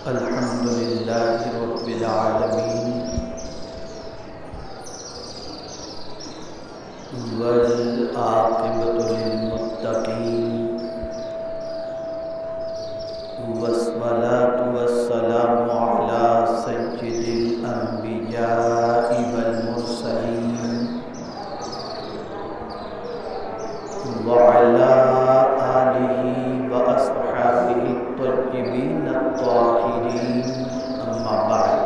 الحمد لله رب العالمين والعاقبة للمتقين والصلاة والسلام على سيد الأنبياء والمرسلين وعلى آله وأصحابه الطيبين الطاهرين أما بعد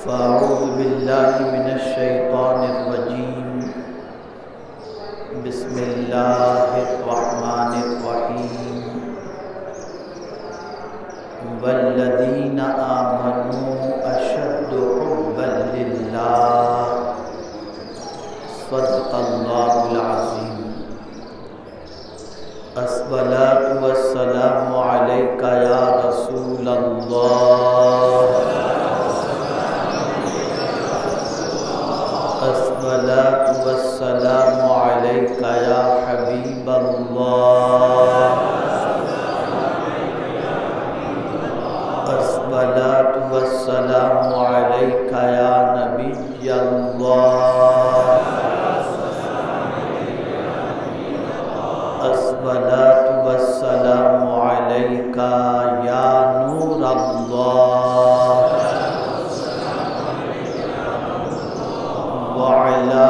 فأعوذ بالله من الشيطان الرجيم بسم الله الرحمن الرحيم والذين آمنوا أشد حبا لله صدق الله العظيم الصلاة والسلام عليك يا رسول الله الصلاة والسلام عليك يا حبيب الله الصلاة والسلام عليك يا نبي الله الصلاة والسلام عليك يا نور الله وعلى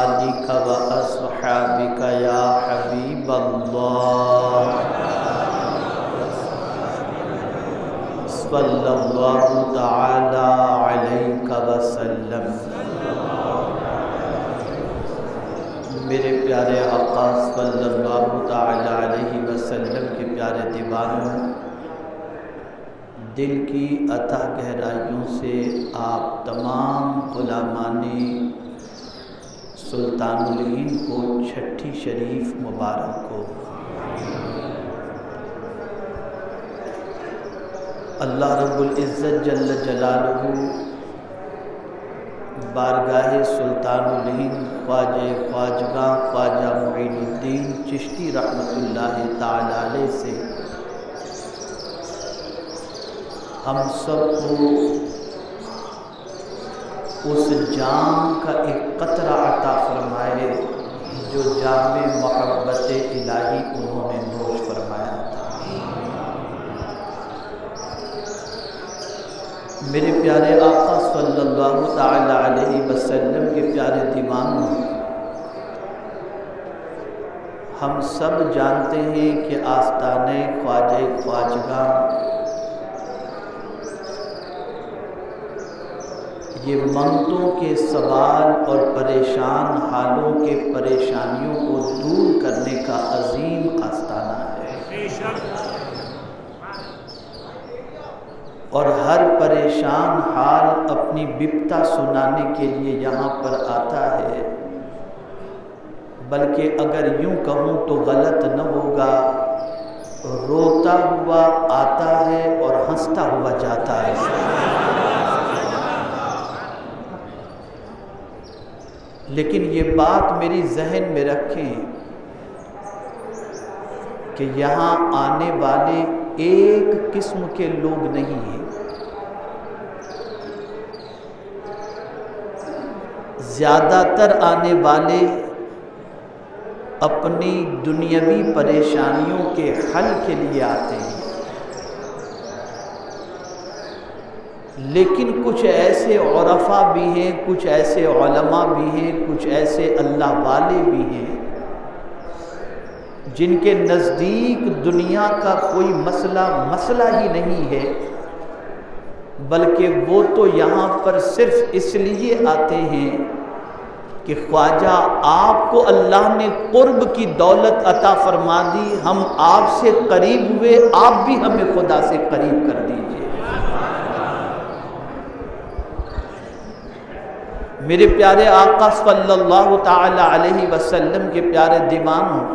آلك وأصحابك يا حبيب الله صلى الله تعالى عليك وسلم۔ میرے پیارے آقا صلی اللہ تعالی علیہ وسلم کے پیارے دیوانوں، دل کی عطا گہرائیوں سے آپ تمام غلامان سلطان الہند کو چھٹی شریف مبارک ہو۔ اللہ رب العزت جل جلالہ بارگاہ سلطان الہند خواجہ خواجگاں خواجہ معین الدین چشتی رحمۃ اللہ تعالی علیہ سے ہم سب کو اس جام کا ایک قطرہ عطا فرمائے جو جام محبت الہی انہوں نے نوش فرمایا تھا۔ میرے پیارے آقا صلی اللہ تعالی علیہ وسلم کے پیارے دیوانوں، ہم سب جانتے ہیں کہ آستانِ خواجہ خواجگاں یہ منگتوں کے سوال اور پریشان حالوں کے پریشانیوں کو دور کرنے کا عظیم آستانہ ہے، اور ہر پریشان حال اپنی بپتا سنانے کے لیے یہاں پر آتا ہے، بلکہ اگر یوں کہوں تو غلط نہ ہوگا، روتا ہوا آتا ہے اور ہنستا ہوا جاتا ہے۔ لیکن یہ بات میری ذہن میں رکھیں کہ یہاں آنے والے ایک قسم کے لوگ نہیں ہیں، زیادہ تر آنے والے اپنی دنیاوی پریشانیوں کے حل کے لیے آتے ہیں، لیکن کچھ ایسے عرفاء بھی ہیں، کچھ ایسے علماء بھی ہیں، کچھ ایسے اللہ والے بھی ہیں جن کے نزدیک دنیا کا کوئی مسئلہ ہی نہیں ہے، بلکہ وہ تو یہاں پر صرف اس لیے آتے ہیں کہ خواجہ آپ کو اللہ نے قرب کی دولت عطا فرما دی، ہم آپ سے قریب ہوئے، آپ بھی ہمیں خدا سے قریب کر دیجئے۔ میرے پیارے آقا صلی اللہ تعالی علیہ وسلم کے پیارے دیوانوں،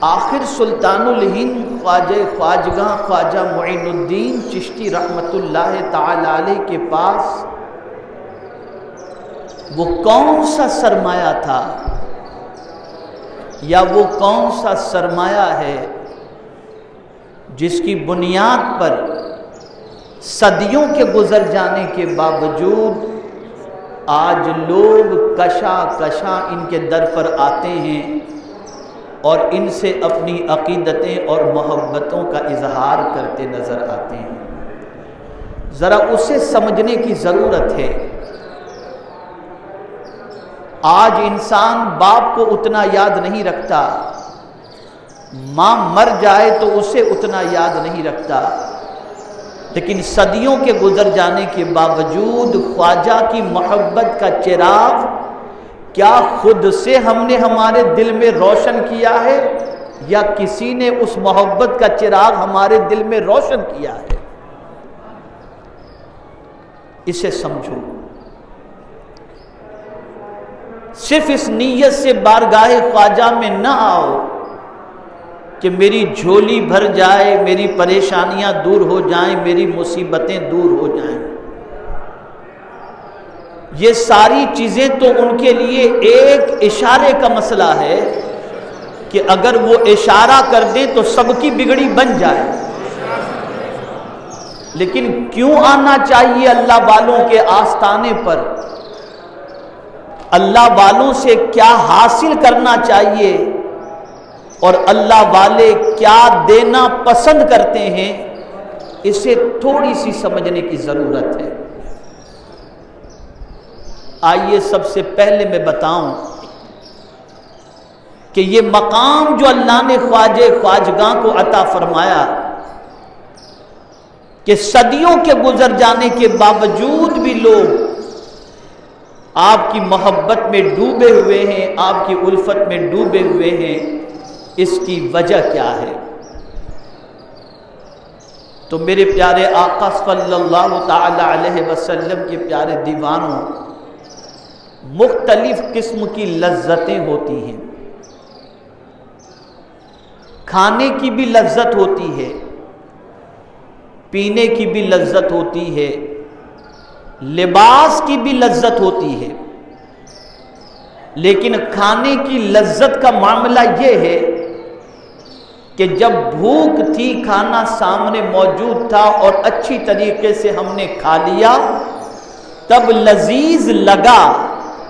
آخر سلطان الہند خواجہ خواجگاں خواجہ معین الدین چشتی رحمت اللہ تعالی علیہ کے پاس وہ کون سا سرمایہ تھا یا وہ کون سا سرمایہ ہے جس کی بنیاد پر صدیوں کے گزر جانے کے باوجود آج لوگ کشا کشا ان کے در پر آتے ہیں اور ان سے اپنی عقیدتیں اور محبتوں کا اظہار کرتے نظر آتے ہیں؟ ذرا اسے سمجھنے کی ضرورت ہے۔ آج انسان باپ کو اتنا یاد نہیں رکھتا، ماں مر جائے تو اسے اتنا یاد نہیں رکھتا، لیکن صدیوں کے گزر جانے کے باوجود خواجہ کی محبت کا چراغ کیا خود سے ہم نے ہمارے دل میں روشن کیا ہے یا کسی نے اس محبت کا چراغ ہمارے دل میں روشن کیا ہے؟ اسے سمجھو۔ صرف اس نیت سے بارگاہ خواجہ میں نہ آؤ کہ میری جھولی بھر جائے، میری پریشانیاں دور ہو جائیں، میری مصیبتیں دور ہو جائیں۔ یہ ساری چیزیں تو ان کے لیے ایک اشارے کا مسئلہ ہے کہ اگر وہ اشارہ کر دیں تو سب کی بگڑی بن جائے، لیکن کیوں آنا چاہیے اللہ والوں کے آستانے پر؟ اللہ والوں سے کیا حاصل کرنا چاہیے اور اللہ والے کیا دینا پسند کرتے ہیں، اسے تھوڑی سی سمجھنے کی ضرورت ہے۔ آئیے سب سے پہلے میں بتاؤں کہ یہ مقام جو اللہ نے خواجہ خواجگاں کو عطا فرمایا کہ صدیوں کے گزر جانے کے باوجود بھی لوگ آپ کی محبت میں ڈوبے ہوئے ہیں، آپ کی الفت میں ڈوبے ہوئے ہیں، اس کی وجہ کیا ہے؟ تو میرے پیارے آقا صلی اللہ تعالی علیہ وسلم کے پیارے دیوانوں، مختلف قسم کی لذتیں ہوتی ہیں۔ کھانے کی بھی لذت ہوتی ہے، پینے کی بھی لذت ہوتی ہے، لباس کی بھی لذت ہوتی ہے، لیکن کھانے کی لذت کا معاملہ یہ ہے کہ جب بھوک تھی، کھانا سامنے موجود تھا اور اچھی طریقے سے ہم نے کھا لیا تب لذیذ لگا،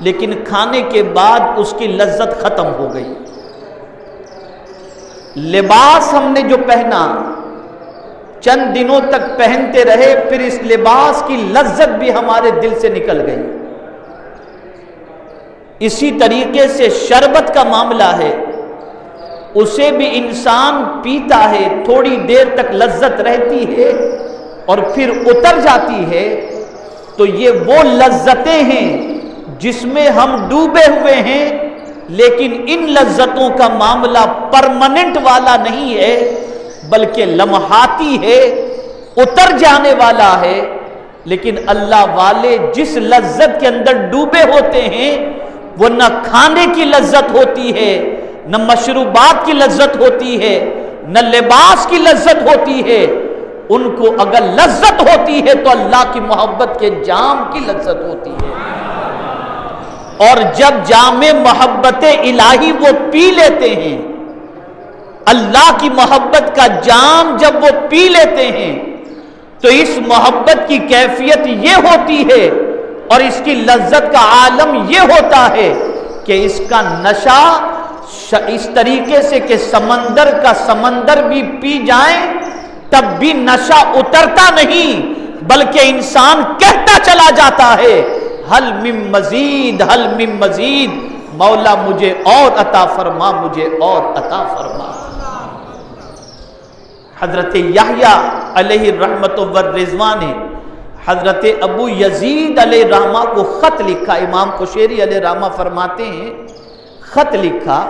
لیکن کھانے کے بعد اس کی لذت ختم ہو گئی۔ لباس ہم نے جو پہنا چند دنوں تک پہنتے رہے، پھر اس لباس کی لذت بھی ہمارے دل سے نکل گئی۔ اسی طریقے سے شربت کا معاملہ ہے، اسے بھی انسان پیتا ہے، تھوڑی دیر تک لذت رہتی ہے اور پھر اتر جاتی ہے۔ تو یہ وہ لذتیں ہیں جس میں ہم ڈوبے ہوئے ہیں، لیکن ان لذتوں کا معاملہ پرماننٹ والا نہیں ہے بلکہ لمحاتی ہے، اتر جانے والا ہے۔ لیکن اللہ والے جس لذت کے اندر ڈوبے ہوتے ہیں وہ نہ کھانے کی لذت ہوتی ہے، نہ مشروبات کی لذت ہوتی ہے، نہ لباس کی لذت ہوتی ہے۔ ان کو اگر لذت ہوتی ہے تو اللہ کی محبت کے جام کی لذت ہوتی ہے، اور جب جام محبت الہی وہ پی لیتے ہیں، اللہ کی محبت کا جام جب وہ پی لیتے ہیں تو اس محبت کی کیفیت یہ ہوتی ہے اور اس کی لذت کا عالم یہ ہوتا ہے کہ اس کا نشہ اس طریقے سے کہ سمندر کا سمندر بھی پی جائیں تب بھی نشہ اترتا نہیں، بلکہ انسان کہتا چلا جاتا ہے حل من مزید، حل من مزید، مولا مجھے اور عطا فرما، مجھے اور عطا فرما۔ حضرت یحییٰ علیہ الرحمت والرضوان نے حضرت ابو یزید علیہ الرحمہ کو خط لکھا۔ امام قشیری علیہ الرحمہ فرماتے ہیں خط لکھا،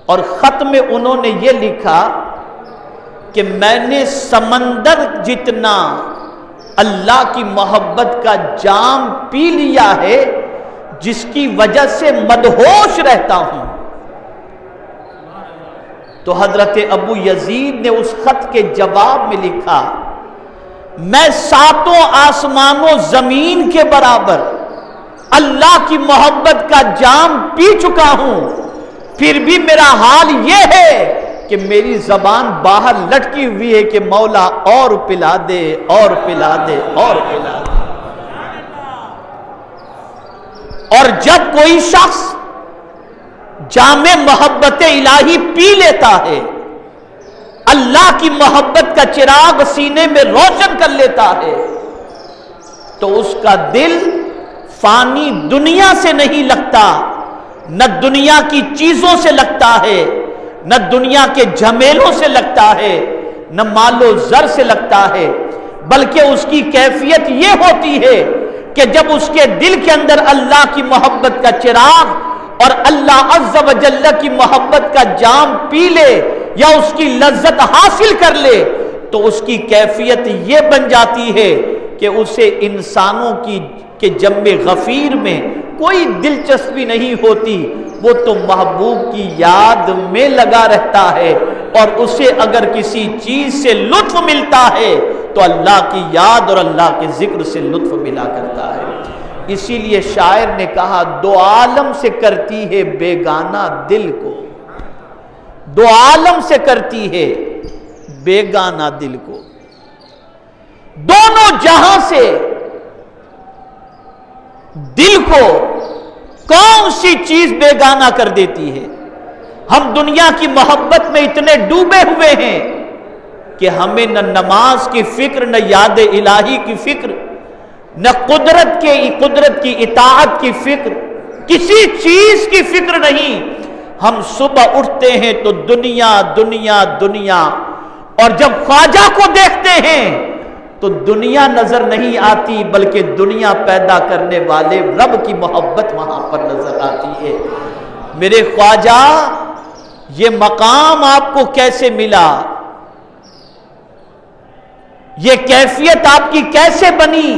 اور خط میں انہوں نے یہ لکھا کہ میں نے سمندر جتنا اللہ کی محبت کا جام پی لیا ہے جس کی وجہ سے مدہوش رہتا ہوں۔ تو حضرت ابو یزید نے اس خط کے جواب میں لکھا، میں ساتوں آسمانوں زمین کے برابر اللہ کی محبت کا جام پی چکا ہوں، پھر بھی میرا حال یہ ہے کہ میری زبان باہر لٹکی ہوئی ہے کہ مولا اور پلا دے، اور پلا دے، اور پلا دے۔ اور جب کوئی شخص جام محبت الہی پی لیتا ہے، اللہ کی محبت کا چراغ سینے میں روشن کر لیتا ہے، تو اس کا دل فانی دنیا سے نہیں لگتا، نہ دنیا کی چیزوں سے لگتا ہے، نہ دنیا کے جھمیلوں سے لگتا ہے، نہ مال و زر سے لگتا ہے، بلکہ اس کی کیفیت یہ ہوتی ہے کہ جب اس کے دل کے اندر اللہ کی محبت کا چراغ اور اللہ عز و جل کی محبت کا جام پی لے یا اس کی لذت حاصل کر لے، تو اس کی کیفیت یہ بن جاتی ہے کہ اسے انسانوں کے جم غفیر میں کوئی دلچسپی نہیں ہوتی، وہ تو محبوب کی یاد میں لگا رہتا ہے، اور اسے اگر کسی چیز سے لطف ملتا ہے تو اللہ کی یاد اور اللہ کے ذکر سے لطف ملا کرتا ہے۔ اسی لیے شاعر نے کہا دو عالم سے کرتی ہے بیگانہ دل کو، دو عالم سے کرتی ہے بیگانہ دل کو، دونوں جہاں سے دل کو کون سی چیز بیگانہ کر دیتی ہے؟ ہم دنیا کی محبت میں اتنے ڈوبے ہوئے ہیں کہ ہمیں نہ نماز کی فکر، نہ یاد الہی کی فکر، نہ قدرت کی اطاعت کی فکر، کسی چیز کی فکر نہیں۔ ہم صبح اٹھتے ہیں تو دنیا دنیا دنیا، اور جب خواجہ کو دیکھتے ہیں تو دنیا نظر نہیں آتی، بلکہ دنیا پیدا کرنے والے رب کی محبت وہاں پر نظر آتی ہے۔ میرے خواجہ، یہ مقام آپ کو کیسے ملا؟ یہ کیفیت آپ کی کیسے بنی؟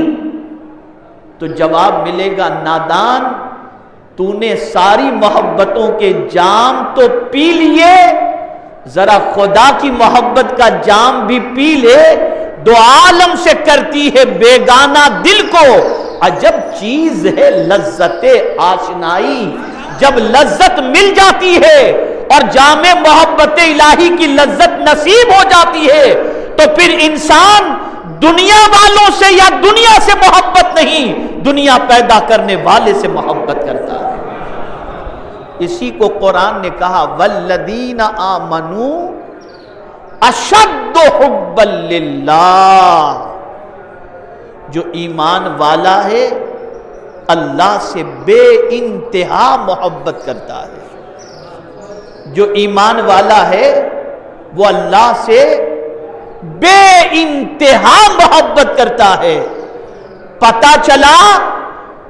تو جواب ملے گا، نادان، تو نے ساری محبتوں کے جام تو پی لیے، ذرا خدا کی محبت کا جام بھی پی لے۔ دو عالم سے کرتی ہے بیگانہ دل کو، عجب چیز ہے لذت آشنائی۔ جب لذت مل جاتی ہے اور جام محبت الہی کی لذت نصیب ہو جاتی ہے تو پھر انسان دنیا والوں سے یا دنیا سے محبت نہیں، دنیا پیدا کرنے والے سے محبت کرتا ہے۔ اسی کو قرآن نے کہا والذین آمنوا اشد حبا للہ، جو ایمان والا ہے اللہ سے بے انتہا محبت کرتا ہے۔ جو ایمان والا ہے وہ اللہ سے بے انتہا محبت کرتا ہے۔ پتہ چلا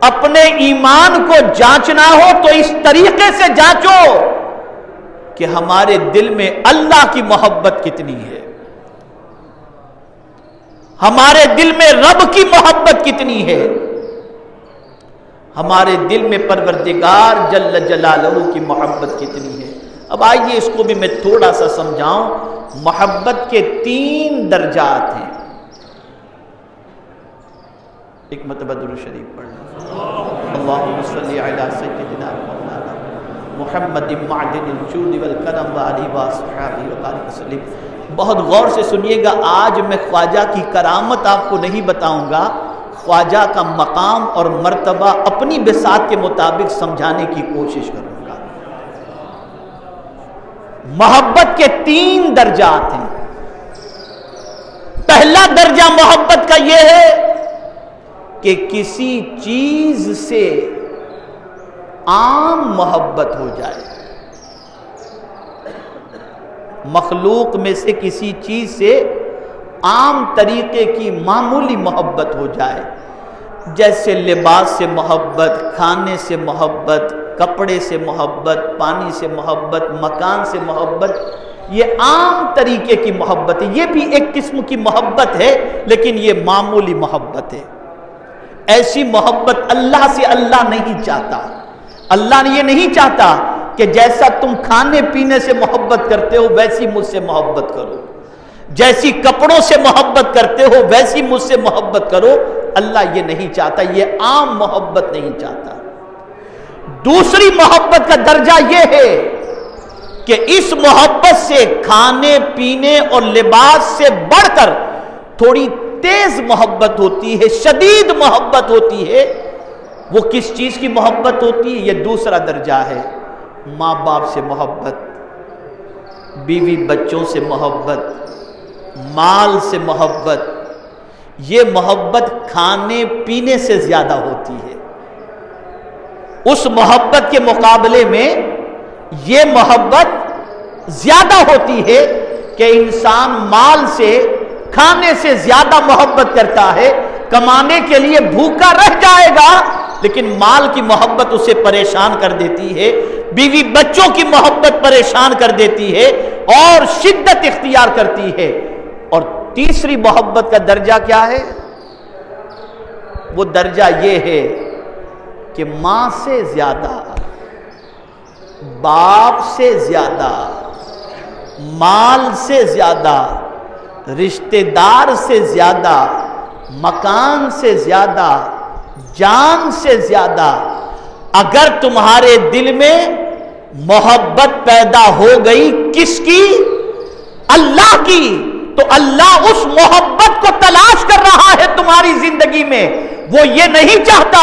اپنے ایمان کو جانچنا ہو تو اس طریقے سے جانچو کہ ہمارے دل میں اللہ کی محبت کتنی ہے، ہمارے دل میں رب کی محبت کتنی ہے، ہمارے دل میں پروردگار جل جلالہ کی محبت کتنی ہے۔ اب آئیے اس کو بھی میں تھوڑا سا سمجھاؤں۔ محبت کے 3 درجات ہیں۔ ایک مرتبہ درود شریف پڑھنا، اللہم صلی علی سیدنا مولانا محمد معدن الجود والکرم وآلہ وصحبہ وبارک وسلم۔ بہت غور سے سنیے گا، آج میں خواجہ کی کرامت آپ کو نہیں بتاؤں گا، خواجہ کا مقام اور مرتبہ اپنی بساط کے مطابق سمجھانے کی کوشش کروں گا۔ محبت کے 3 درجات ہیں۔ پہلا درجہ محبت کا یہ ہے کہ کسی چیز سے عام محبت ہو جائے، مخلوق میں سے کسی چیز سے عام طریقے کی معمولی محبت ہو جائے، جیسے لباس سے محبت، کھانے سے محبت، کپڑے سے محبت، پانی سے محبت، مکان سے محبت، یہ عام طریقے کی محبت ہے۔ یہ بھی ایک قسم کی محبت ہے لیکن یہ معمولی محبت ہے۔ ایسی محبت اللہ سے اللہ نہیں چاہتا۔ اللہ نے یہ نہیں چاہتا کہ جیسا تم کھانے پینے سے محبت کرتے ہو ویسی مجھ سے محبت کرو، جیسی کپڑوں سے محبت کرتے ہو ویسی مجھ سے محبت کرو۔ اللہ یہ نہیں چاہتا، یہ عام محبت نہیں چاہتا۔ دوسری محبت کا درجہ یہ ہے کہ اس محبت سے کھانے پینے اور لباس سے بڑھ کر تھوڑی تیز محبت ہوتی ہے، شدید محبت ہوتی ہے۔ وہ کس چیز کی محبت ہوتی ہے؟ یہ دوسرا درجہ ہے، ماں باپ سے محبت، بیوی بچوں سے محبت، مال سے محبت۔ یہ محبت کھانے پینے سے زیادہ ہوتی ہے۔ اس محبت کے مقابلے میں یہ محبت زیادہ ہوتی ہے کہ انسان مال سے، کھانے سے زیادہ محبت کرتا ہے۔ کمانے کے لیے بھوکا رہ جائے گا، لیکن مال کی محبت اسے پریشان کر دیتی ہے، بیوی بچوں کی محبت پریشان کر دیتی ہے اور شدت اختیار کرتی ہے۔ اور تیسری محبت کا درجہ کیا ہے؟ وہ درجہ یہ ہے کہ ماں سے زیادہ، باپ سے زیادہ، مال سے زیادہ، رشتہ دار سے زیادہ، مکان سے زیادہ، جان سے زیادہ اگر تمہارے دل میں محبت پیدا ہو گئی کس کی؟ اللہ کی، تو اللہ اس محبت کو تلاش کر رہا ہے تمہاری زندگی میں۔ وہ یہ نہیں چاہتا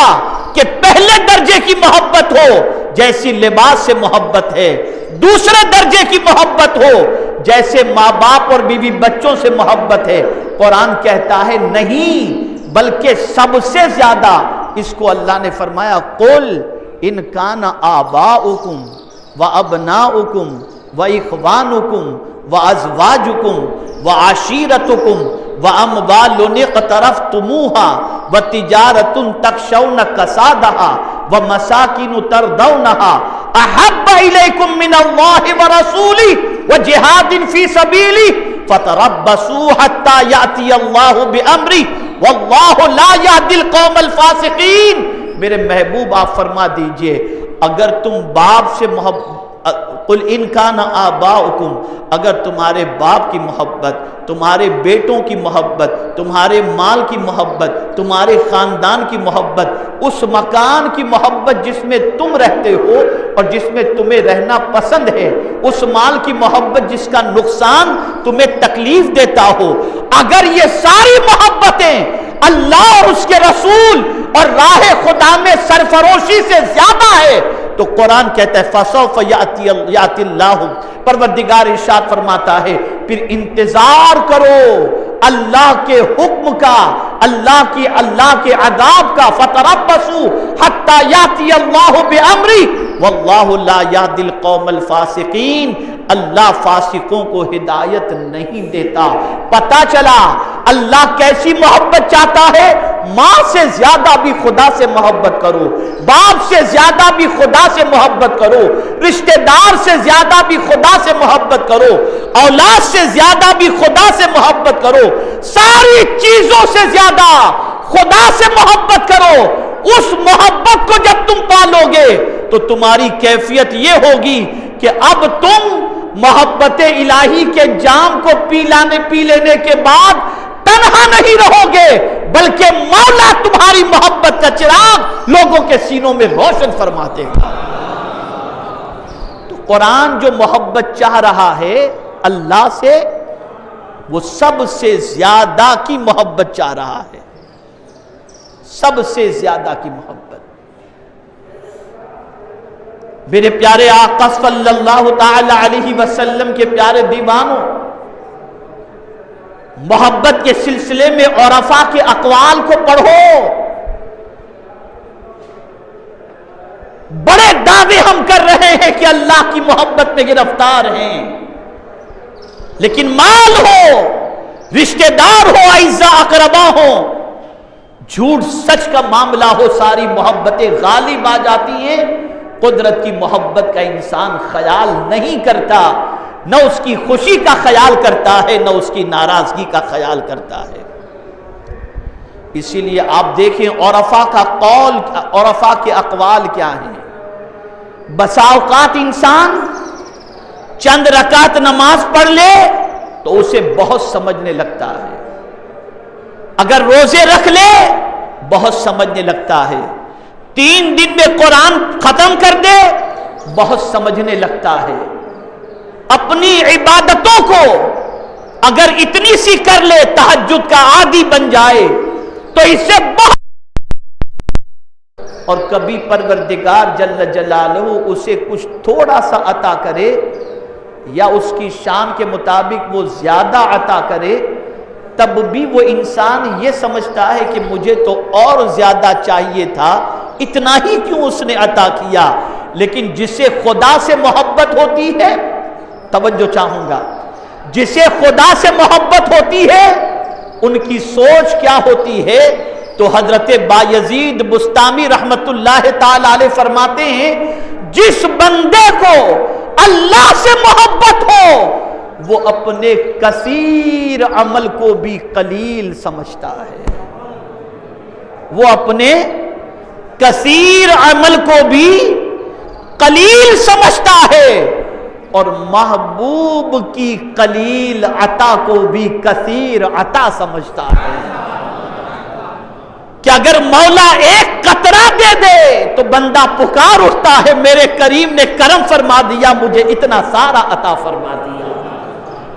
کہ پہلے درجے کی محبت ہو جیسی لباس سے محبت ہے، دوسرے درجے کی محبت ہو جیسے ماں باپ اور بیوی بچوں سے محبت ہے۔ قرآن کہتا ہے نہیں، بلکہ سب سے زیادہ اس کو اللہ نے فرمایا قل ان کان آباؤکم وابناؤکم واخوانکم وازواجکم وعشیرتکم واموال اقترفتموها وتجارۃ تخشون کسادها ومساکن ترضونها احب الیکم من اللہ ورسولہ وجہاد فی سبیلہ فتربصوا حتی یأتی اللہ بامرہ واللہ لا یہدی القوم الفاسقین۔ میرے محبوب آپ فرما دیجئے اگر تم باپ سے محبت، قل ان کان آباؤکم، اگر تمہارے باپ کی محبت، تمہارے بیٹوں کی محبت، تمہارے مال کی محبت، تمہارے خاندان کی محبت، اس مکان کی محبت جس میں تم رہتے ہو اور جس میں تمہیں رہنا پسند ہے، اس مال کی محبت جس کا نقصان تمہیں تکلیف دیتا ہو، اگر یہ ساری محبتیں اللہ اور اس کے رسول اور راہ خدا میں سرفروشی سے زیادہ ہے تو قرآن کہتا ہے فَسَوْفَ يَأْتِ اللَّهُ، پروردگار ارشاد فرماتا ہے پھر انتظار کرو اللہ کے حکم کا، اللہ کے عذاب کا، فَتَرَبَّصُوا حَتَّى يَأْتِيَ اللَّهُ بِأَمْرِهِ وَاللَّهُ لَا يَهْدِي الْقَوْمَ الْفَاسِقِينَ۔ اللہ فاسقوں کو ہدایت نہیں دیتا۔ پتہ چلا اللہ کیسی محبت چاہتا ہے؟ ماں سے زیادہ بھی خدا سے محبت کرو، باپ سے زیادہ بھی خدا سے محبت کرو، رشتہ دار سے زیادہ بھی خدا سے محبت کرو، اولاد سے زیادہ بھی خدا سے محبت کرو، ساری چیزوں سے زیادہ خدا سے محبت کرو۔ اس محبت کو جب تم پالو گے تو تمہاری کیفیت یہ ہوگی کہ اب تم محبت الہی کے جام کو پی لینے کے بعد تنہا نہیں رہو گے، بلکہ مولا تمہاری محبت کا چراغ لوگوں کے سینوں میں روشن فرما دے گا۔ تو قرآن جو محبت چاہ رہا ہے اللہ سے، وہ سب سے زیادہ کی محبت چاہ رہا ہے، سب سے زیادہ کی محبت۔ میرے پیارے آقا صلی اللہ تعالی علیہ وسلم کے پیارے دیوانوں، محبت کے سلسلے میں عرفاء کے اقوال کو پڑھو۔ بڑے دعوے ہم کر رہے ہیں کہ اللہ کی محبت میں گرفتار ہیں، لیکن مال ہو، رشتہ دار ہو، اعزاء اقربا ہو، جھوٹ سچ کا معاملہ ہو، ساری محبتیں غالب آ جاتی ہیں۔ قدرت کی محبت کا انسان خیال نہیں کرتا، نہ اس کی خوشی کا خیال کرتا ہے، نہ اس کی ناراضگی کا خیال کرتا ہے۔ اسی لیے آپ دیکھیں عرفاء کے اقوال کیا ہیں۔ بسا اوقات انسان چند رکعت نماز پڑھ لے تو اسے بہت سمجھنے لگتا ہے، اگر روزے رکھ لے بہت سمجھنے لگتا ہے، 3 دن میں قرآن ختم کر دے بہت سمجھنے لگتا ہے، اپنی عبادتوں کو اگر اتنی سی کر لے، تہجد کا عادی بن جائے تو اس سے بہت، اور کبھی پروردگار جل جلالہ اسے کچھ تھوڑا سا عطا کرے یا اس کی شان کے مطابق وہ زیادہ عطا کرے، تب بھی وہ انسان یہ سمجھتا ہے کہ مجھے تو اور زیادہ چاہیے تھا، اتنا ہی کیوں اس نے عطا کیا۔ لیکن جسے خدا سے محبت ہوتی ہے، توجہ چاہوں گا، جسے خدا سے محبت ہوتی ہے ان کی سوچ کیا ہوتی ہے؟ تو حضرت بایزید بستامی رحمت اللہ تعالی علیہ فرماتے ہیں، جس بندے کو اللہ سے محبت ہو وہ اپنے کثیر عمل کو بھی قلیل سمجھتا ہے، وہ اپنے کثیر عمل کو بھی قلیل سمجھتا ہے، اور محبوب کی قلیل عطا کو بھی کثیر عطا سمجھتا ہے، کہ اگر مولا ایک قطرہ دے دے تو بندہ پکار اٹھتا ہے، میرے کریم نے کرم فرما دیا، مجھے اتنا سارا عطا فرما دیا۔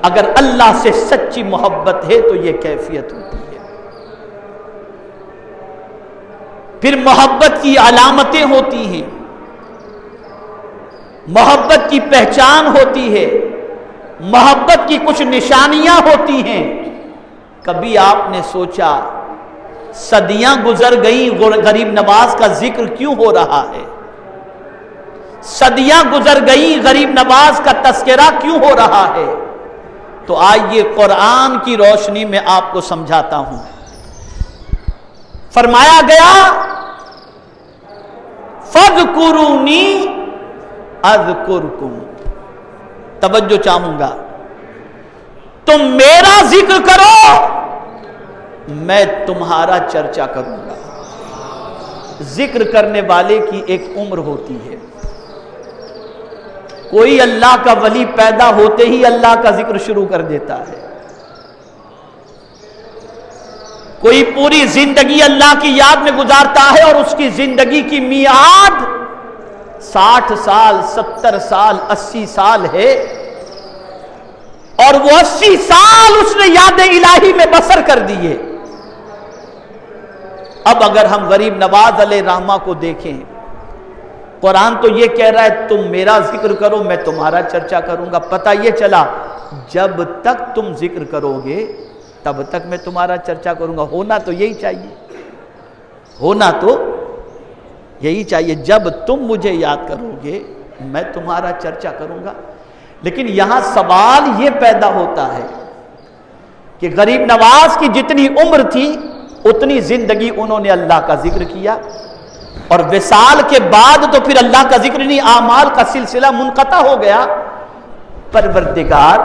اگر اللہ سے سچی محبت ہے تو یہ کیفیت ہوتی ہے۔ پھر محبت کی علامتیں ہوتی ہیں، محبت کی پہچان ہوتی ہے، محبت کی کچھ نشانیاں ہوتی ہیں۔ کبھی آپ نے سوچا صدیاں گزر گئیں، غریب نواز کا ذکر کیوں ہو رہا ہے؟ صدیاں گزر گئیں، غریب نواز کا تذکرہ کیوں ہو رہا ہے؟ تو آئیے قرآن کی روشنی میں آپ کو سمجھاتا ہوں۔ فرمایا گیا فَاذْكُرُونِي اذکرکم، توجہ چاہوں گا، تم میرا ذکر کرو میں تمہارا چرچا کروں گا۔ ذکر کرنے والے کی ایک عمر ہوتی ہے، کوئی اللہ کا ولی پیدا ہوتے ہی اللہ کا ذکر شروع کر دیتا ہے، کوئی پوری زندگی اللہ کی یاد میں گزارتا ہے اور اس کی زندگی کی میعاد 60 سال 70 سال 80 سال ہے، اور وہ 80 سال اس نے یاد الہی میں بسر کر دیے۔ اب اگر ہم غریب نواز علیہ رحمہ کو دیکھیں، قرآن تو یہ کہہ رہا ہے تم میرا ذکر کرو میں تمہارا چرچا کروں گا۔ پتہ یہ چلا جب تک تم ذکر کرو گے تب تک میں تمہارا چرچا کروں گا۔ ہونا تو یہی چاہیے، ہونا تو یہی چاہیے، جب تم مجھے یاد کرو گے میں تمہارا چرچا کروں گا۔ لیکن یہاں سوال یہ پیدا ہوتا ہے کہ غریب نواز کی جتنی عمر تھی اتنی زندگی انہوں نے اللہ کا ذکر کیا، اور وصال کے بعد تو پھر اللہ کا ذکر نہیں، اعمال کا سلسلہ منقطع ہو گیا۔ پروردگار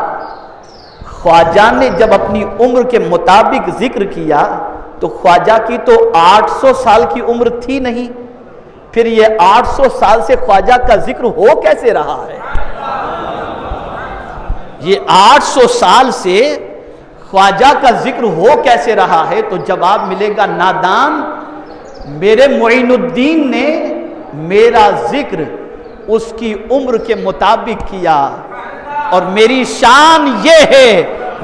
خواجہ نے جب اپنی عمر کے مطابق ذکر کیا تو خواجہ کی تو 800 سال کی عمر تھی نہیں، پھر یہ 800 سال سے خواجہ کا ذکر ہو کیسے رہا ہے؟ یہ 800 سال سے خواجہ کا ذکر ہو کیسے رہا ہے؟ تو جواب ملے گا نادان، میرے معین الدین نے میرا ذکر اس کی عمر کے مطابق کیا، اور میری شان یہ ہے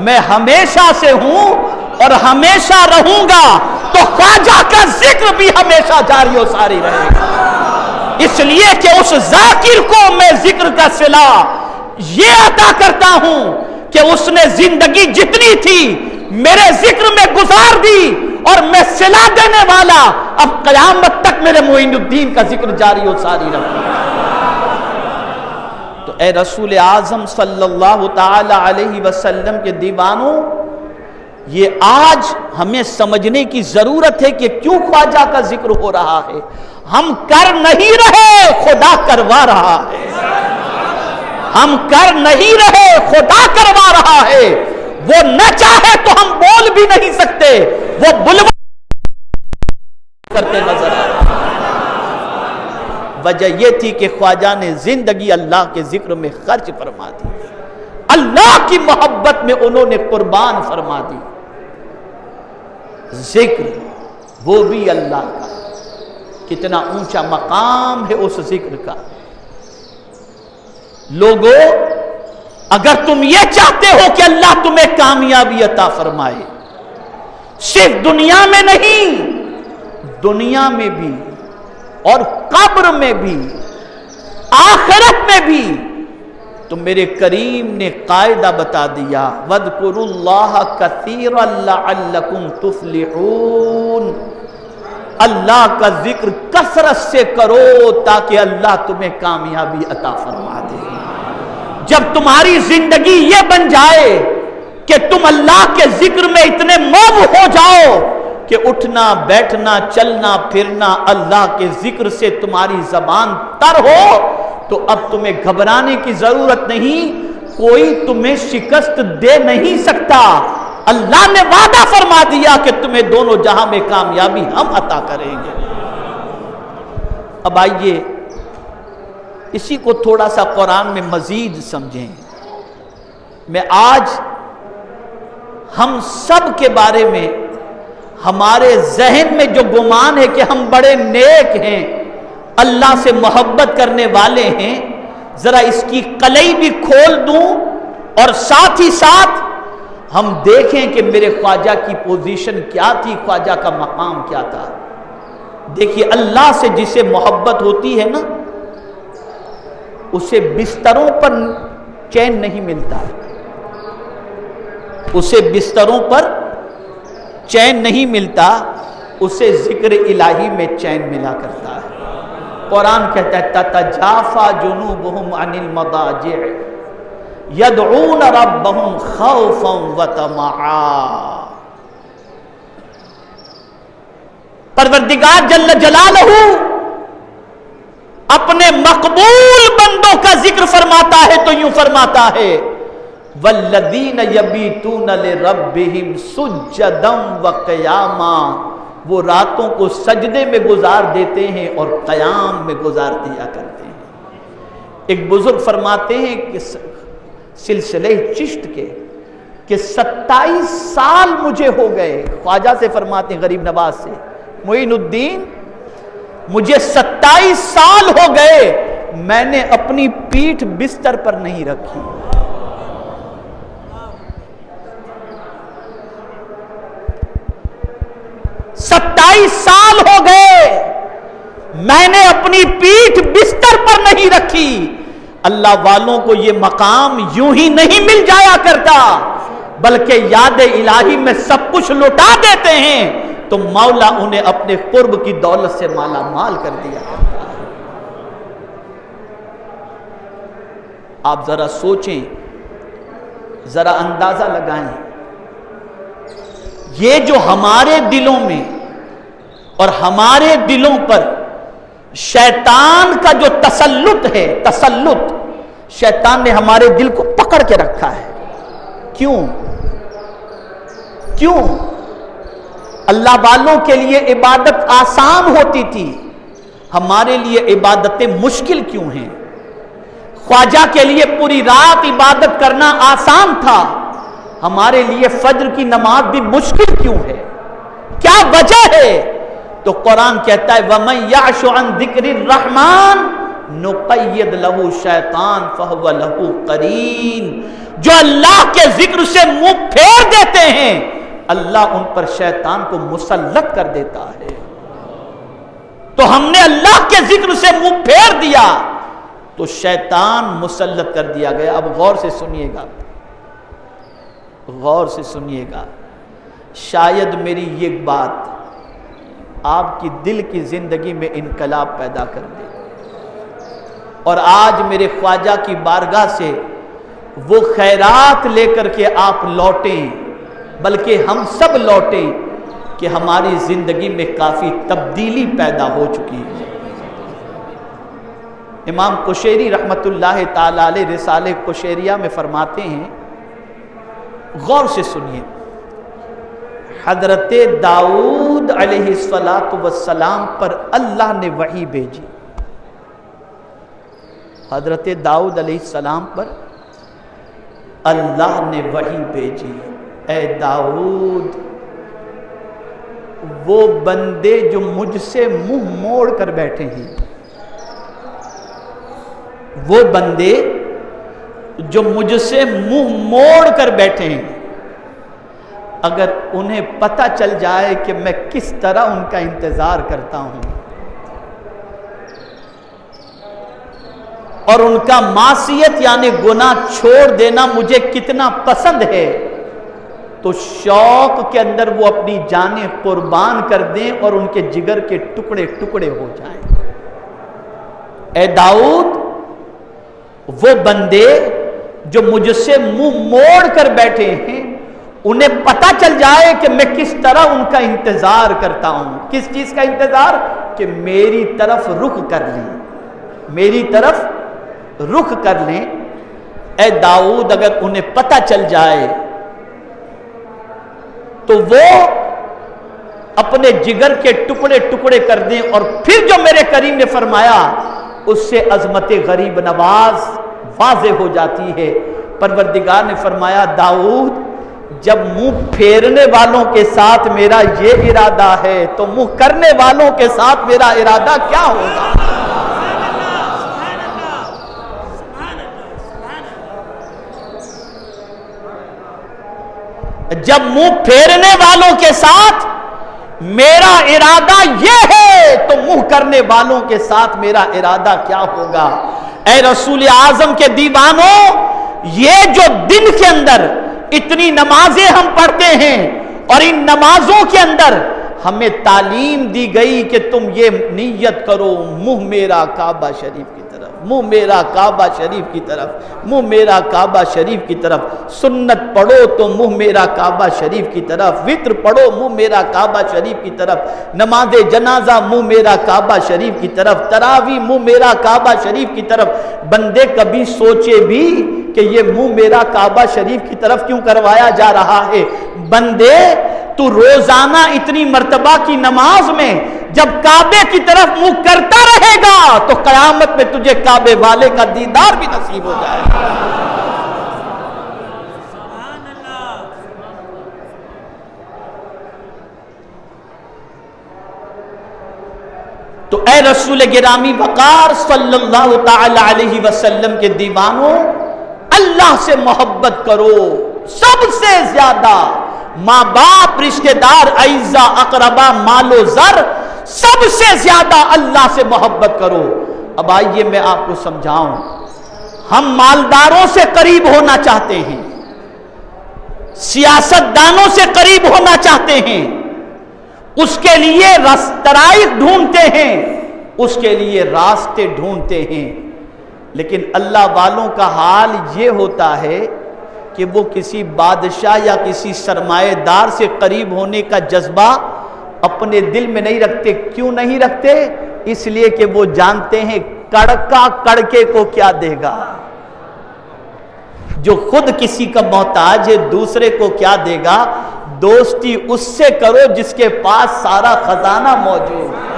میں ہمیشہ سے ہوں اور ہمیشہ رہوں گا، تو خواجہ کا ذکر بھی ہمیشہ جاری و ساری رہے گا، اس لیے کہ اس ذاکر کو میں ذکر کا صلہ یہ عطا کرتا ہوں کہ اس نے زندگی جتنی تھی میرے ذکر میں گزار دی، اور میں صلہ دینے والا اب قیامت تک میرے معین الدین کا ذکر جاری و ساری رکھوں گا۔ تو اے رسول اعظم صلی اللہ تعالی علیہ وسلم کے دیوانوں، یہ آج ہمیں سمجھنے کی ضرورت ہے کہ کیوں خواجہ کا ذکر ہو رہا ہے۔ ہم کر نہیں رہے، خدا کروا رہا ہے، ہم کر نہیں رہے، خدا کروا رہا ہے۔ وہ نہ چاہے تو ہم بول بھی نہیں سکتے، وہ بلوا کرتے نظر آ رہے۔ وجہ یہ تھی کہ خواجہ نے زندگی اللہ کے ذکر میں خرچ فرما دی، اللہ کی محبت میں انہوں نے قربان فرما دی۔ ذکر وہ بھی اللہ کا، کتنا اونچا مقام ہے اس ذکر کا۔ لوگوں اگر تم یہ چاہتے ہو کہ اللہ تمہیں کامیابی عطا فرمائے، صرف دنیا میں نہیں، دنیا میں بھی اور قبر میں بھی، آخرت میں بھی، تو میرے کریم نے قاعدہ بتا دیا، وَاذْكُرُوا اللَّهَ كَثِيرًا لَعَلَّكُمْ تُفْلِحُونَ، اللہ کا ذکر کثرت سے کرو تاکہ اللہ تمہیں کامیابی عطا فرما دے۔ جب تمہاری زندگی یہ بن جائے کہ تم اللہ کے ذکر میں اتنے موب ہو جاؤ کہ اٹھنا بیٹھنا چلنا پھرنا اللہ کے ذکر سے تمہاری زبان تر ہو، تو اب تمہیں گھبرانے کی ضرورت نہیں، کوئی تمہیں شکست دے نہیں سکتا۔ اللہ نے وعدہ فرما دیا کہ تمہیں دونوں جہاں میں کامیابی ہم عطا کریں گے۔ اب آئیے اسی کو تھوڑا سا قرآن میں مزید سمجھیں۔ میں آج ہم سب کے بارے میں ہمارے ذہن میں جو گمان ہے کہ ہم بڑے نیک ہیں، اللہ سے محبت کرنے والے ہیں، ذرا اس کی قلعی بھی کھول دوں اور ساتھ ہی ساتھ ہم دیکھیں کہ میرے خواجہ کی پوزیشن کیا تھی، خواجہ کا مقام کیا تھا۔ دیکھیے اللہ سے جسے محبت ہوتی ہے نا، اسے بستروں پر چین نہیں ملتا، اسے بستروں پر چین نہیں ملتا، اسے ذکر الہی میں چین ملا کرتا ہے۔ قرآن کہتا ہے تتجافا جنوبہم عن المضاجع یدعون ربہم خوفا وطمعا۔ پروردگار جل جلالہ اپنے مقبول بندوں کا ذکر فرماتا ہے تو یوں فرماتا ہے والذین یبیتون لربہم سجدا وقیاما، وہ راتوں کو سجدے میں گزار دیتے ہیں اور قیام میں گزار دیا کرتے ہیں۔ ایک بزرگ فرماتے ہیں کہ سلسلہ چشت کے کہ 27 سال مجھے ہو گئے، خواجہ سے فرماتے ہیں غریب نواز سے، معین الدین مجھے 27 سال ہو گئے میں نے اپنی پیٹھ بستر پر نہیں رکھی۔ 27 سال ہو گئے میں نے اپنی پیٹھ بستر پر نہیں رکھی۔ اللہ والوں کو یہ مقام یوں ہی نہیں مل جایا کرتا، بلکہ یاد الہی میں سب کچھ لوٹا دیتے ہیں تو مولا انہیں اپنے قرب کی دولت سے مالا مال کر دیا کرتا ہے۔ آپ ذرا سوچیں، ذرا اندازہ لگائیں، یہ جو ہمارے دلوں میں اور ہمارے دلوں پر شیطان کا جو تسلط ہے، تسلط شیطان نے ہمارے دل کو پکڑ کے رکھا ہے۔ کیوں؟ اللہ والوں کے لیے عبادت آسان ہوتی تھی، ہمارے لیے عبادتیں مشکل کیوں ہیں؟ خواجہ کے لیے پوری رات عبادت کرنا آسان تھا، ہمارے لیے فجر کی نماز بھی مشکل کیوں ہے؟ کیا وجہ ہے؟ تو قرآن کہتا ہے وَمَن يَعْشُ عَن ذِكْرِ الرَّحْمَنِ نُقَيِّضْ لَهُ شَيْطَانٌ فَهُوَ لَهُ قَرِينٌ، جو اللہ کے ذکر سے منہ پھیر دیتے ہیں اللہ ان پر شیطان کو مسلط کر دیتا ہے۔ تو ہم نے اللہ کے ذکر سے منہ پھیر دیا تو شیطان مسلط کر دیا گیا۔ اب غور سے سنیے گا، غور سے سنیے گا، شاید میری یہ بات آپ کی دل کی زندگی میں انقلاب پیدا کر دے اور آج میرے خواجہ کی بارگاہ سے وہ خیرات لے کر کے آپ لوٹیں، بلکہ ہم سب لوٹیں کہ ہماری زندگی میں کافی تبدیلی پیدا ہو چکی ہے۔ امام قشیری رحمت اللہ تعالی علیہ رسالہ قشیریہ میں فرماتے ہیں، غور سے سنیے، حضرت داؤد علیہ السلام پر اللہ نے وحی بھیجی۔ حضرت داؤد علیہ السلام پر اللہ نے وحی بھیجی، اے داؤد وہ بندے جو مجھ سے منہ موڑ کر بیٹھے ہیں، وہ بندے جو مجھ سے منہ موڑ کر بیٹھے ہیں، اگر انہیں پتہ چل جائے کہ میں کس طرح ان کا انتظار کرتا ہوں اور ان کا معصیت یعنی گناہ چھوڑ دینا مجھے کتنا پسند ہے، تو شوق کے اندر وہ اپنی جانیں قربان کر دیں اور ان کے جگر کے ٹکڑے ٹکڑے ہو جائیں۔ اے داؤد، وہ بندے جو مجھ سے منہ موڑ کر بیٹھے ہیں، انہیں پتہ چل جائے کہ میں کس طرح ان کا انتظار کرتا ہوں۔ کس چیز کا انتظار؟ کہ میری طرف رخ کر لیں، میری طرف رخ کر لیں۔ اے داؤد، اگر انہیں پتہ چل جائے تو وہ اپنے جگر کے ٹکڑے ٹکڑے کر دیں، اور پھر جو میرے کریم نے فرمایا اس سے عظمت غریب نواز واضح ہو جاتی ہے۔ پروردگار نے فرمایا داؤد، جب منہ پھیرنے والوں کے ساتھ میرا یہ ارادہ ہے تو منہ کرنے والوں کے ساتھ میرا ارادہ کیا ہوگا؟ جب منہ پھیرنے والوں کے ساتھ میرا ارادہ یہ ہے تو منہ کرنے والوں کے ساتھ میرا ارادہ کیا ہوگا؟ اے رسول اعظم کے دیوانوں، یہ جو دن کے اندر اتنی نمازیں ہم پڑھتے ہیں اور ان نمازوں کے اندر ہمیں تعلیم دی گئی کہ تم یہ نیت کرو، منہ میرا کعبہ شریف کی طرف، منہ میرا کعبہ شریف کی طرف، منہ میرا کعبہ شریف کی طرف، سنت پڑھو تو منہ میرا کعبہ شریف کی طرف، وتر پڑھو منہ میرا کعبہ شریف کی طرف، نماز جنازہ منہ میرا کعبہ شریف کی طرف، تراویح منہ میرا کعبہ شریف کی طرف۔ بندے کبھی سوچے بھی کہ یہ منہ میرا کعبہ شریف کی طرف کیوں کروایا جا رہا ہے؟ بندے، تو روزانہ اتنی مرتبہ کی نماز میں جب کعبے کی طرف منہ کرتا رہے گا تو قیامت میں تجھے کعبے والے کا دیدار بھی نصیب ہو جائے گا۔ تو اے رسول گرامی وقار صلی اللہ تعالی علیہ وسلم کے دیوانوں، اللہ سے محبت کرو سب سے زیادہ، ماں باپ، رشتہ دار، اعزا اقربا، مال و زر، سب سے زیادہ اللہ سے محبت کرو۔ اب آئیے میں آپ کو سمجھاؤں، ہم مالداروں سے قریب ہونا چاہتے ہیں، سیاست دانوں سے قریب ہونا چاہتے ہیں، اس کے لیے طرائق ڈھونڈتے ہیں، اس کے لیے راستے ڈھونڈتے ہیں، لیکن اللہ والوں کا حال یہ ہوتا ہے کہ وہ کسی بادشاہ یا کسی سرمایہ دار سے قریب ہونے کا جذبہ اپنے دل میں نہیں رکھتے۔ کیوں نہیں رکھتے؟ اس لیے کہ وہ جانتے ہیں کڑکا کڑکے کو کیا دے گا۔ جو خود کسی کا محتاج ہے دوسرے کو کیا دے گا؟ دوستی اس سے کرو جس کے پاس سارا خزانہ موجود ہے۔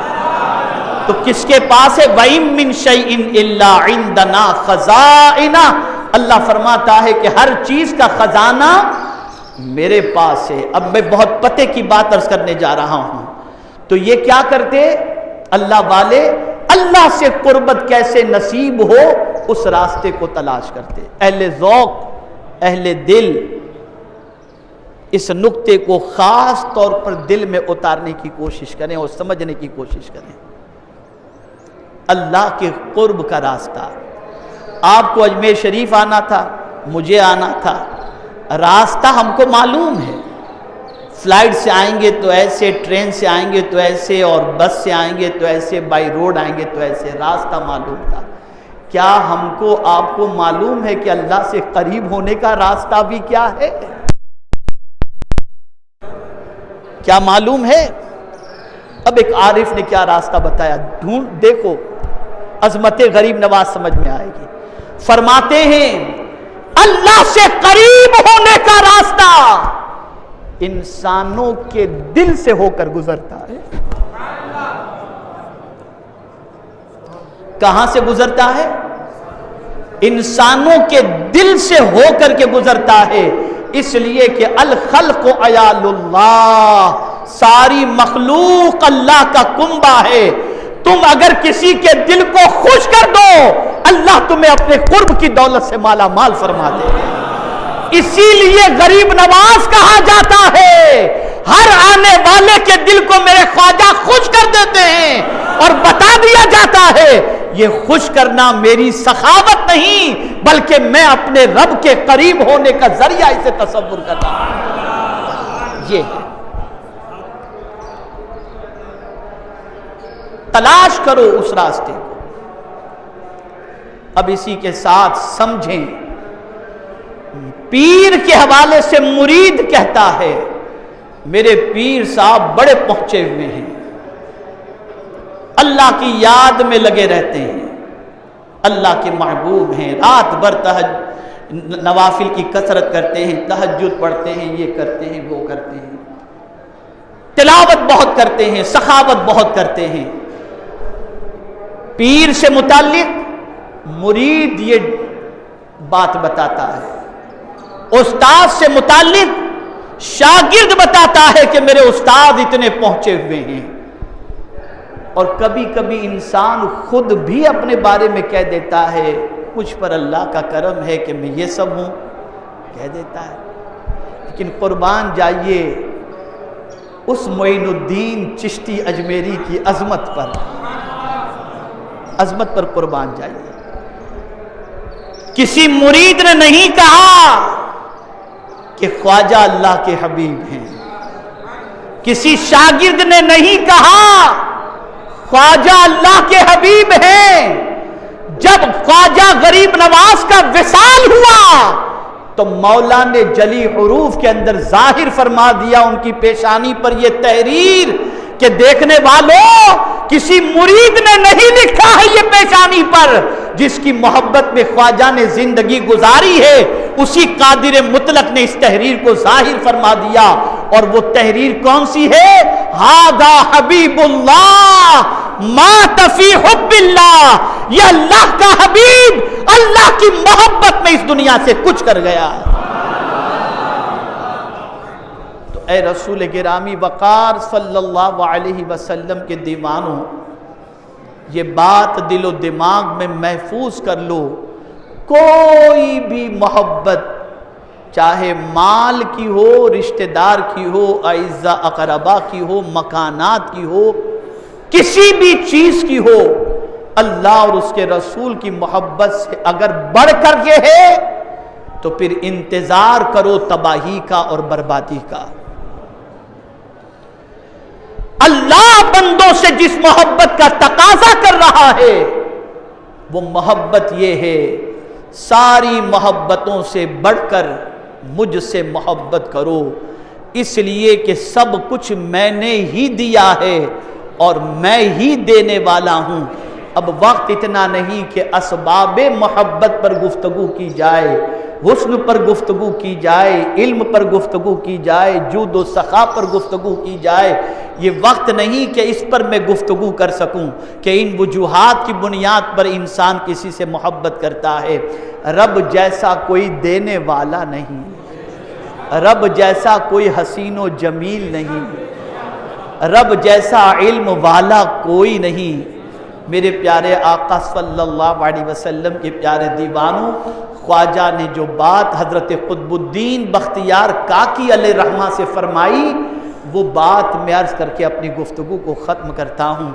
تو کس کے پاس ہے؟ وَإِن مِّن شَيْءٍ إِلَّا عِندَنَا خَزَائِنُهُ۔ اللہ فرماتا ہے کہ ہر چیز کا خزانہ میرے پاس ہے۔ اب میں بہت پتے کی بات عرض کرنے جا رہا ہوں۔ تو یہ کیا کرتے اللہ والے؟ اللہ سے قربت کیسے نصیب ہو اس راستے کو تلاش کرتے۔ اہل ذوق، اہل دل اس نقطے کو خاص طور پر دل میں اتارنے کی کوشش کریں اور سمجھنے کی کوشش کریں۔ اللہ کے قرب کا راستہ۔ آپ کو اجمیر شریف آنا تھا، مجھے آنا تھا، راستہ ہم کو معلوم ہے۔ فلائٹ سے آئیں گے تو ایسے، ٹرین سے آئیں گے تو ایسے، اور بس سے آئیں گے تو ایسے، بائی روڈ آئیں گے تو ایسے، راستہ معلوم تھا۔ کیا ہم کو آپ کو معلوم ہے کہ اللہ سے قریب ہونے کا راستہ بھی کیا ہے؟ کیا معلوم ہے؟ اب ایک عارف نے کیا راستہ بتایا، ڈھونڈ دیکھو، عظمت غریب نواز سمجھ میں آئے گی۔ فرماتے ہیں اللہ سے قریب ہونے کا راستہ انسانوں کے دل سے ہو کر گزرتا ہے۔ کہاں سے گزرتا ہے؟ انسانوں کے دل سے ہو کر کے گزرتا ہے، اس لیے کہ الخلق عیال اللہ، ساری مخلوق اللہ کا کنبہ ہے۔ تم اگر کسی کے دل کو خوش کر دو اللہ تمہیں اپنے قرب کی دولت سے مالا مال فرما دے. اسی لیے غریب نواز کہا جاتا ہے. ہر آنے والے کے دل کو میرے خواجہ خوش کر دیتے ہیں اور بتا دیا جاتا ہے یہ خوش کرنا میری سخاوت نہیں بلکہ میں اپنے رب کے قریب ہونے کا ذریعہ اسے تصور کرتا ہوں. یہ ہے. تلاش کرو اس راستے کو. اب اسی کے ساتھ سمجھیں, پیر کے حوالے سے مرید کہتا ہے میرے پیر صاحب بڑے پہنچے ہوئے ہیں, اللہ کی یاد میں لگے رہتے ہیں, اللہ کے محبوب ہیں, رات بھر نوافل کی کثرت کرتے ہیں, تہجد پڑھتے ہیں, یہ کرتے ہیں, وہ کرتے ہیں, تلاوت بہت کرتے ہیں, سخاوت بہت کرتے ہیں. پیر سے متعلق مرید یہ بات بتاتا ہے, استاد سے متعلق شاگرد بتاتا ہے کہ میرے استاد اتنے پہنچے ہوئے ہیں. اور کبھی کبھی انسان خود بھی اپنے بارے میں کہہ دیتا ہے کچھ پر اللہ کا کرم ہے کہ میں یہ سب ہوں, کہہ دیتا ہے. لیکن قربان جائیے اس معین الدین چشتی اجمیری کی عظمت پر قربان جائیے. کسی مرید نے نہیں کہا کہ خواجہ اللہ کے حبیب ہیں, کسی شاگرد نے نہیں کہا خواجہ اللہ کے حبیب ہیں. جب خواجہ غریب نواز کا وصال ہوا تو مولا نے جلی حروف کے اندر ظاہر فرما دیا ان کی پیشانی پر یہ تحریر کہ دیکھنے والوں کسی مرید نے نہیں لکھا ہے یہ پیشانی پر, جس کی محبت میں خواجہ نے زندگی گزاری ہے اسی قادر مطلق نے اس تحریر کو ظاہر فرما دیا. اور وہ تحریر کون سی ہے؟ ہذا حبیب اللہ مات فی حب اللہ, یہ اللہ کا حبیب اللہ کی محبت میں اس دنیا سے کچھ کر گیا. تو اے رسول گرامی وقار صلی اللہ علیہ وسلم کے دیوانوں, یہ بات دل و دماغ میں محفوظ کر لو, کوئی بھی محبت چاہے مال کی ہو, رشتہ دار کی ہو, اعزاء اقربا کی ہو, مکانات کی ہو, کسی بھی چیز کی ہو, اللہ اور اس کے رسول کی محبت سے اگر بڑھ کر کے ہے تو پھر انتظار کرو تباہی کا اور بربادی کا. اللہ بندوں سے جس محبت کا تقاضا کر رہا ہے وہ محبت یہ ہے, ساری محبتوں سے بڑھ کر مجھ سے محبت کرو, اس لیے کہ سب کچھ میں نے ہی دیا ہے اور میں ہی دینے والا ہوں. اب وقت اتنا نہیں کہ اسباب محبت پر گفتگو کی جائے, حسن پر گفتگو کی جائے, علم پر گفتگو کی جائے, جود و سخا پر گفتگو کی جائے. یہ وقت نہیں کہ اس پر میں گفتگو کر سکوں کہ ان وجوہات کی بنیاد پر انسان کسی سے محبت کرتا ہے. رب جیسا کوئی دینے والا نہیں, رب جیسا کوئی حسین و جمیل نہیں, رب جیسا علم والا کوئی نہیں. میرے پیارے آقا صلی اللہ علیہ وسلم کے پیارے دیوانوں, خواجہ نے جو بات حضرت قطب الدین بختیار کاکی علیہ رحمہ سے فرمائی وہ بات میں عرض کر کے اپنی گفتگو کو ختم کرتا ہوں.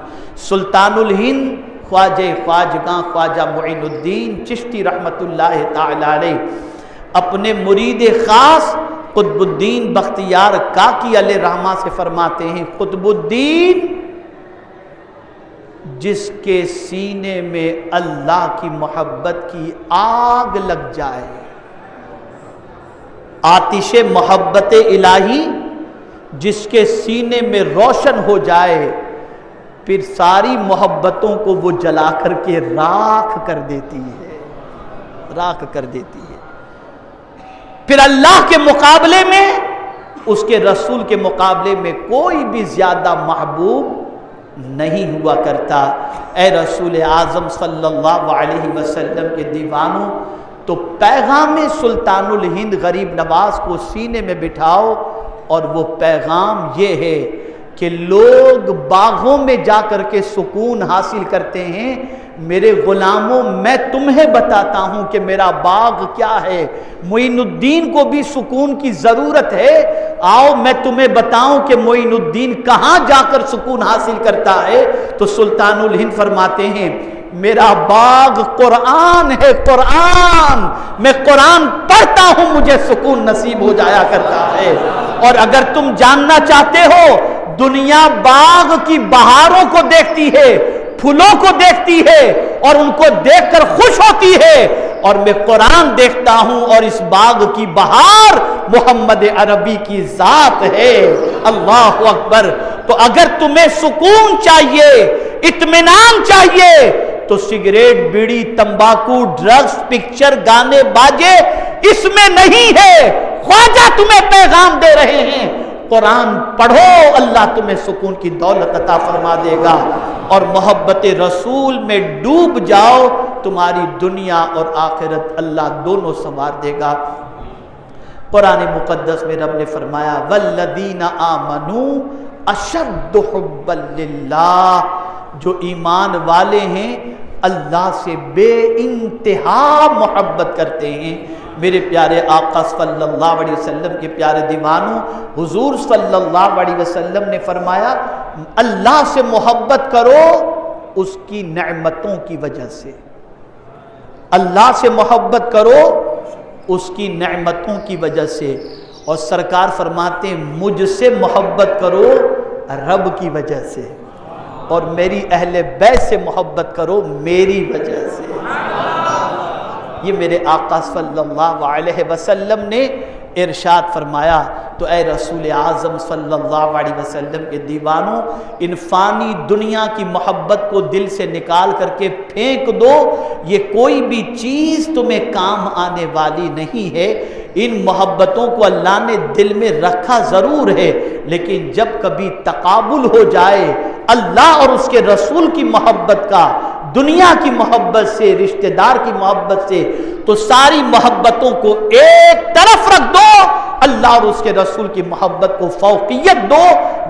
سلطان الہند خواجہ خواجگاں خواجہ معین الدین چشتی رحمت اللہ تعالی علیہ اپنے مرید خاص قطب الدین بختیار کاکی علیہ رحمہ سے فرماتے ہیں, قطب الدین جس کے سینے میں اللہ کی محبت کی آگ لگ جائے, آتش محبت الہی جس کے سینے میں روشن ہو جائے, پھر ساری محبتوں کو وہ جلا کر کے راکھ کر دیتی ہے, راکھ کر دیتی ہے. پھر اللہ کے مقابلے میں, اس کے رسول کے مقابلے میں کوئی بھی زیادہ محبوب نہیں ہوا کرتا. اے رسول اعظم صلی اللہ علیہ وسلم کے دیوانوں, تو پیغام سلطان الہند غریب نواز کو سینے میں بٹھاؤ, اور وہ پیغام یہ ہے کہ لوگ باغوں میں جا کر کے سکون حاصل کرتے ہیں, میرے غلاموں میں تمہیں بتاتا ہوں کہ میرا باغ کیا ہے۔ معین الدین کو بھی سکون کی ضرورت ہے، آؤ میں تمہیں بتاؤں کہ معین الدین کہاں جا کر سکون حاصل کرتا ہے۔ تو سلطان الہند فرماتے ہیں میرا باغ قرآن ہے، قرآن، میں قرآن پڑھتا ہوں مجھے سکون نصیب ہو جایا کرتا ہے۔ اور اگر تم جاننا چاہتے ہو، دنیا باغ کی بہاروں کو دیکھتی ہے، پھولوں کو دیکھتی ہے اور ان کو دیکھ کر خوش ہوتی ہے، اور میں قرآن دیکھتا ہوں اور اس باغ کی بہار محمد عربی کی ذات ہے۔ اللہ اکبر۔ تو اگر تمہیں سکون چاہیے، اطمینان چاہیے، تو سگریٹ، بیڑی، تمباکو، ڈرگز، پکچر، گانے، باجے اس میں نہیں ہے۔ خواجہ تمہیں پیغام دے رہے ہیں قرآن پڑھو، اللہ تمہیں سکون کی دولت عطا فرما دے گا، اور محبت رسول میں ڈوب جاؤ، تمہاری دنیا اور آخرت اللہ دونوں سنوار دے گا۔ قرآن مقدس میں رب نے فرمایا والذین آمنوا اشد حبا للہ، جو ایمان والے ہیں اللہ سے بے انتہا محبت کرتے ہیں۔ میرے پیارے آقا صلی اللہ علیہ وسلم کے پیارے دیوانوں، حضور صلی اللہ علیہ وسلم نے فرمایا اللہ سے محبت کرو اس کی نعمتوں کی وجہ سے، اللہ سے محبت کرو اس کی نعمتوں کی وجہ سے، اور سرکار فرماتے ہیں مجھ سے محبت کرو رب کی وجہ سے، اور میری اہل بیت سے محبت کرو میری وجہ سے۔ یہ میرے آقا صلی اللہ علیہ وسلم نے ارشاد فرمایا۔ تو اے رسول اعظم صلی اللہ علیہ وسلم کے دیوانوں، ان فانی دنیا کی محبت کو دل سے نکال کر کے پھینک دو، یہ کوئی بھی چیز تمہیں کام آنے والی نہیں ہے۔ ان محبتوں کو اللہ نے دل میں رکھا ضرور ہے، لیکن جب کبھی تقابل ہو جائے اللہ اور اس کے رسول کی محبت کا دنیا کی محبت سے، رشتہ دار کی محبت سے، تو ساری محبتوں کو ایک طرف رکھ دو، اللہ اور اس کے رسول کی محبت کو فوقیت دو،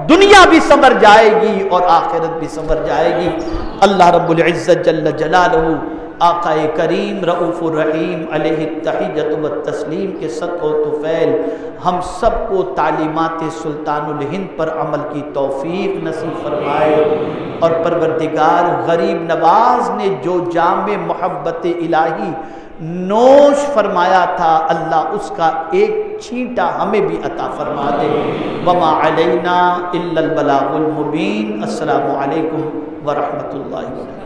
دنیا بھی سنور جائے گی اور آخرت بھی سنور جائے گی۔ اللہ رب العزت جل جلالہ آقا کریم رؤوف الرحیم علیہ التحیۃ والتسلیم کے صدقہ و طفیل ہم سب کو تعلیمات سلطان الہند پر عمل کی توفیق نصیب فرمائے، اور پروردگار غریب نواز نے جو جام محبت الہی نوش فرمایا تھا، اللہ اس کا ایک چھینٹا ہمیں بھی عطا فرما دے۔ وما علینا الا البلاغ المبین۔ السلام علیکم ورحمۃ اللہ وبرکاتہ۔